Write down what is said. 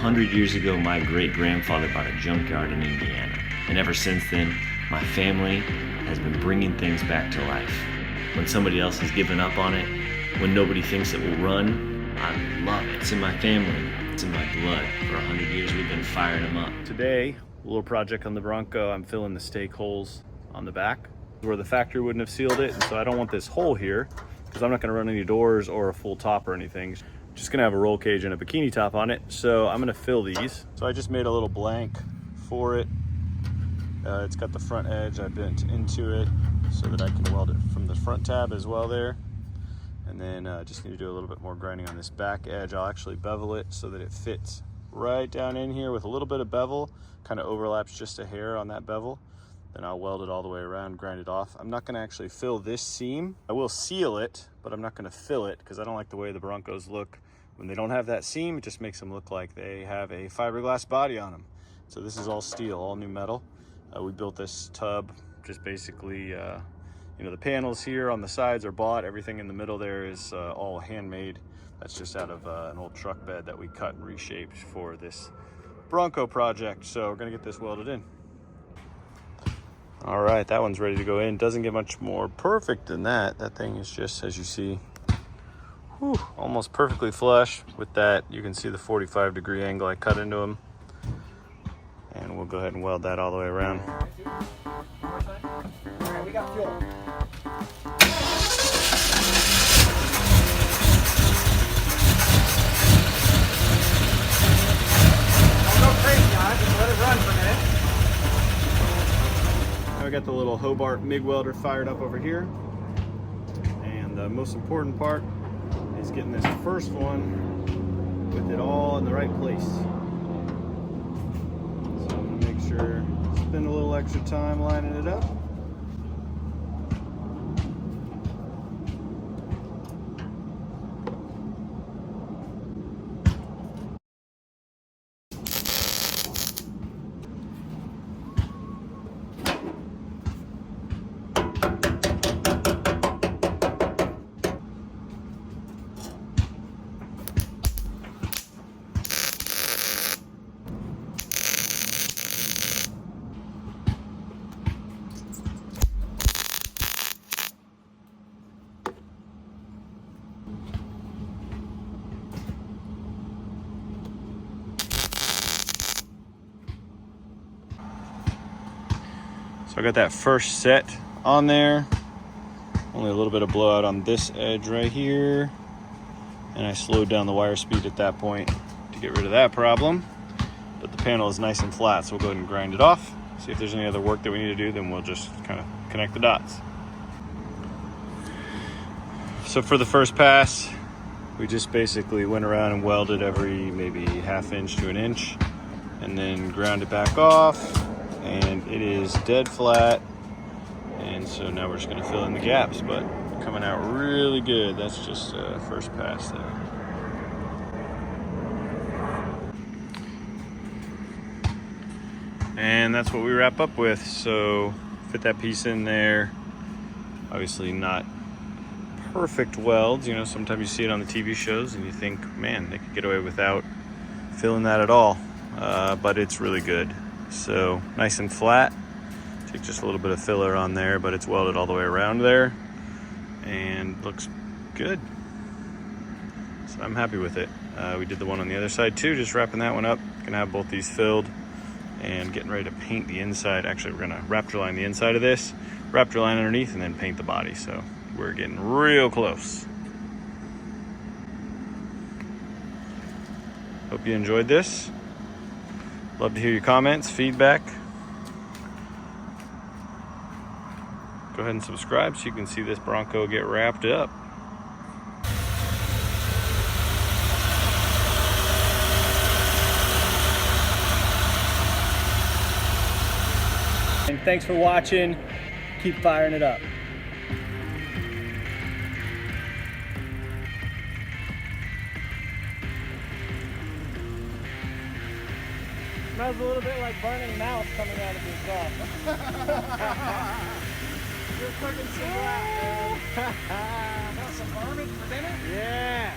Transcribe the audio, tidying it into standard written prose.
100 years ago, my great-grandfather bought a junkyard in Indiana. And ever since then, my family has been bringing things back to life. When somebody else has given up on it, when nobody thinks it will run, I love it. It's in my family. It's in my blood. For 100 years, we've been firing them up. Today, a little project on the Bronco. I'm filling the stake holes on the back where the factory wouldn't have sealed it. And so I don't want this hole here because I'm not gonna run any doors or a full top or anything. Just gonna have a roll cage and a bikini top on it. So I'm gonna fill these. So I just made a little blank for it. It's got the front edge. I bent into it so that I can weld it from the front tab as well there. And then just need to do a little bit more grinding on this back edge. I'll actually bevel it so that it fits right down in here with a little bit of bevel, kind of overlaps just a hair on that bevel. Then I'll weld it all the way around, grind it off. I'm not gonna actually fill this seam. I will seal it, but I'm not gonna fill it because I don't like the way the Broncos look. When they don't have that seam, it just makes them look like they have a fiberglass body on them. So this is all steel, all new metal. We built this tub, just basically, you know, the panels here on the sides are bought. Everything in the middle there is all handmade. That's just out of an old truck bed that we cut and reshaped for this Bronco project. So we're gonna get this welded in. All right, that one's ready to go in. Doesn't get much more perfect than that. That thing is just, as you see, whew, almost perfectly flush. With that, you can see the 45-degree angle I cut into them. And we'll go ahead and weld that all the way around. All right, we got fuel. Don't go crazy on it, just let it run for a minute. Now we got the little Hobart MIG welder fired up over here. And the most important part is getting this first one with it all in the right place. So I'm gonna make sure, spend a little extra time lining it up. So I got that first set on there. Only a little bit of blowout on this edge right here. And I slowed down the wire speed at that point to get rid of that problem. But the panel is nice and flat, so we'll go ahead and grind it off. See if there's any other work that we need to do, then we'll just kind of connect the dots. So for the first pass, we just basically went around and welded every maybe ½ inch to an inch, and then ground it back off. And it is dead flat, and so now we're just going to fill in the gaps, but coming out really good. That's just first pass there. And that's what we wrap up with. So fit that piece in there. Obviously not perfect welds, you know, sometimes you see it on the TV shows and you think, man, they could get away without filling that at all, but it's really good. So nice and flat. Take just a little bit of filler on there, but it's welded all the way around there and looks good. So I'm happy with it. We did the one on the other side too, just wrapping that one up. Gonna have both these filled and getting ready to paint the inside. Actually, we're gonna Raptor line the inside of this, Raptor line underneath, and then paint the body. So we're getting real close. Hope you enjoyed this. Love to hear your comments, feedback. Go ahead and subscribe so you can see this Bronco get wrapped up. And thanks for watching. Keep firing it up. Smells a little bit like burning mouth coming out of your exhaust. You're cooking some rat, man. Got some varmint for dinner? Yeah.